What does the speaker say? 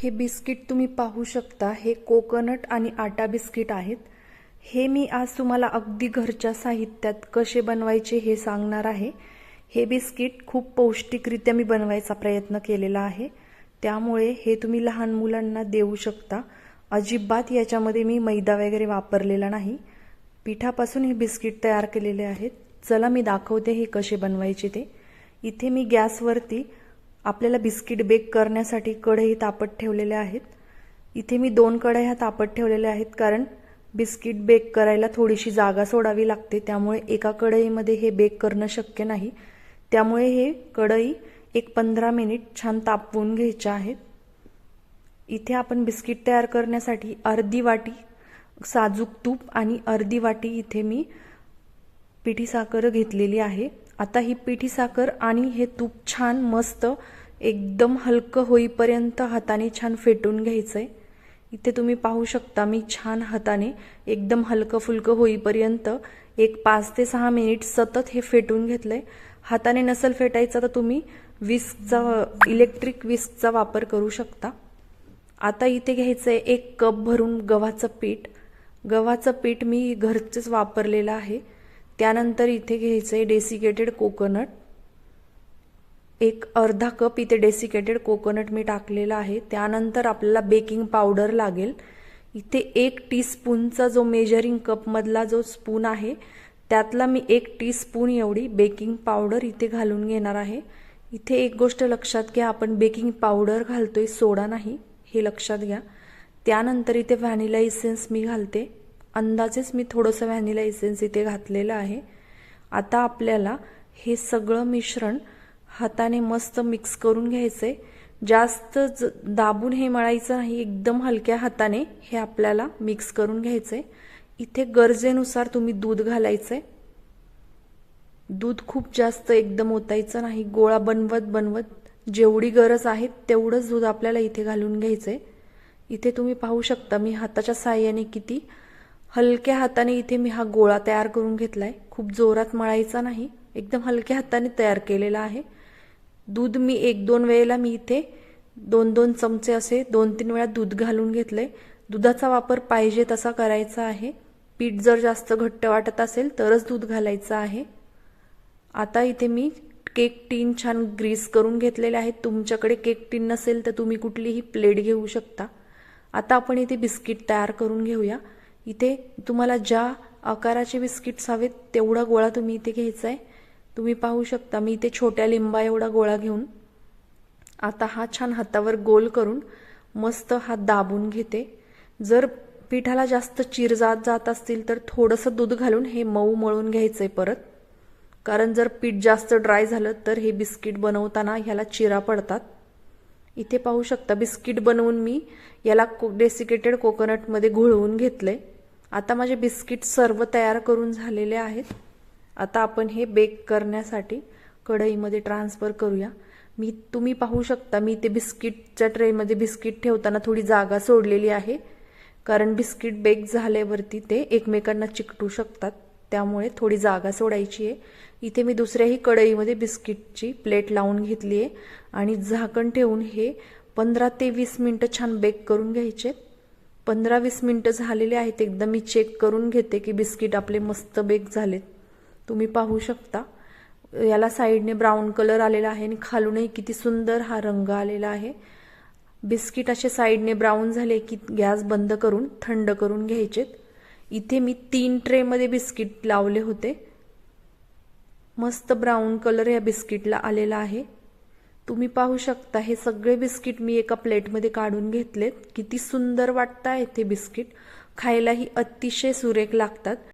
हे बिस्किट तुम्ही पाहू शकता, हे कोकोनट आणि आटा बिस्किट आहेत। हे मी आज तुम्हाला अगदी घरच्या साहित्यात कसे बनवायचे हे सांगणार आहे। हे बिस्किट खूप पौष्टिकरित्या मी बनवायचा प्रयत्न केलेला आहे, त्यामुळे हे तुम्ही लहान मुलांना देऊ शकता। अजिबात याच्यामध्ये मी मैदा वगैरे वापरलेला नाही, पिठापासून हे बिस्किट तयार केलेले आहेत। चला मी दाखवते हे कसे बनवायचे ते। इथे मी गॅसवरती आपल्याला बिस्किट बेक करण्यासाठी कढई तापत ठेवलेल्या आहेत। इथे मी 2 कढया तापत ठेवलेल्या आहेत, कारण बिस्किट बेक करायला थोडीशी जागा सोडावी लागते, त्यामुळे एका कढईमध्ये हे बेक करणं शक्य नाही। त्यामुळे हे कढई एक 15 मिनिट छान तापवून घ्यायचे आहेत। इथे आपण बिस्किट तयार करण्यासाठी अर्धी वाटी साजूक तूप आणि अर्धी वाटी इथे मी पिठी साखर घेतलेली आहे। आता ही पिठी साखर आणि हे तूप छान मस्त एकदम हलकं होईपर्यंत हाताने छान फेटून घ्यायचंय। इथे तुम्ही पाहू शकता, मी छान हाताने एकदम हलकं फुलकं होईपर्यंत एक 5 ते 6 मिनिट सतत हे फेटून घेतलंय। हाताने नसेल फेटायचं तर तुम्ही विस्कचा, इलेक्ट्रिक विस्कचा वापर करू शकता। आता इथे घ्यायचंय 1 कप भरून गव्हाचं पीठ। गव्हाचं पीठ मी घरचेच वापरलेलं आहे। त्यानंतर इथे घ्यायचंय डेसिकेटेड कोकोनट, एक अर्धा कप इथे डेसिकेटेड कोकोनट मी टाकलेला आहे। त्यानंतर आपल्याला बेकिंग पावडर लागेल। इथे 1 टीस्पूनचा जो मेजरिंग कप मधला जो स्पून आहे, त्यातला मी 1 टीस्पून एवढी बेकिंग पावडर इथे घालून घेणार आहे। इथे एक गोष्ट लक्षात घ्या, आपण बेकिंग पावडर घालतोय, सोडा नाही, हे लक्षात घ्या। त्यानंतर इथे व्हॅनिला इसेन्स मी घालते, अंदाजेच मी थोडंसं व्हॅनिला इसेन्स इथे घातलेलं आहे। आता आपल्याला हे सगळं मिश्रण हाताने मस्त मिक्स करून घ्यायचंय। जास्त दाबून हे मळायचं नाही, एकदम हलक्या हाताने हे आपल्याला मिक्स करून घ्यायचंय। इथे गरजेनुसार तुम्ही दूध घालायचंय। दूध खूप जास्त एकदम ओतायचं नाही, गोळा बनवत जेवढी गरज आहे तेवढंच दूध आपल्याला इथे घालून घ्यायचंय। इथे तुम्ही पाहू शकता, मी हाताच्या साहाय्याने किती हलक्या हाताने इथे मी हा गोळा तयार करून घेतलाय। खूप जोरात मळायचा नाही, एकदम हलक्या हाताने तयार केलेला आहे। दूध मी 1-2 वेळेला मी इथे 2-2 चमचे असे 2-3 वेळा दूध घालून घेतले। दुधाचा वापर पाहिजे तसा करायचा आहे। पीठ जर जास्त घट्ट वाटत असेल तरच दूध घालायचं आहे। आता इथे मी केक टीन छान ग्रीस करून घेतलेले आहेत। तुमच्याकडे केक टीन नसेल तर तुम्ही कुठलीही प्लेट घेऊ शकता। आता आपण इथे बिस्किट तयार करून घेऊया। इथे तुम्हाला ज्या आकाराचे बिस्किट्स हवेत तेवढा गोळा तुम्ही इथे घ्यायचा आहे। तुम्ही पाहू शकता, मी इथे छोट्या लिंबा एवढा गोळा घेऊन आता हा छान हातावर गोल करून मस्त हात दाबून घेते। जर पिठाला जास्त चिर जात असतील तर थोडंसं दूध घालून हे मऊ मळून घ्यायचंय परत, कारण जर पीठ जास्त ड्राय झालं तर हे बिस्किट बनवताना ह्याला चिरा पडतात। इथे पाहू शकता, बिस्किट बनवून मी याला डेसिकेटेड कोकोनटमध्ये घोळवून घेतले। आता माझे बिस्किट सर्व तयार करून झालेले आहेत। आता आपण हे बेक करण्यासाठी कढईमध्ये ट्रान्सफर करूया। तुम्ही पाहू शकता, मी इथे बिस्किटच्या ट्रेमध्ये बिस्किट ठेवताना थोडी जागा सोडलेली आहे, कारण बिस्किट बेक झाल्यावरती ते एकमेकांना चिकटू शकतात, त्यामुळे थोडी जागा सोडायची आहे। इथे मी दुसऱ्याही कढईमध्ये बिस्किटची प्लेट लावून घेतली आहे आणि झाकण ठेवून हे 15 ते 20 मिनिटं छान बेक करून घ्यायचे। 15-20 मिनिटं झालेले आहेत। एकदा मी चेक करून घेते की बिस्किट आपले मस्त बेक झालेत। तुम्ही पाहू शकता, याला साईडने ब्राऊन कलर आलेला आहे आणि खालूनही किती सुंदर हा रंग आलेला आहे। बिस्किट असे साईडने ब्राऊन झाले की गॅस बंद करून थंड करून घ्यायचे। इथे मी 3 ट्रेमध्ये बिस्किट लावले होते। मस्त ब्राऊन कलर या बिस्किटला आलेला आहे। तुम्ही पाहू शकता, हे सगळे बिस्किट मी एका प्लेटमध्ये काढून घेतलेत। किती सुंदर वाटत आहेत हे बिस्किट, खायलाही अतिशय सुरेख लागतात।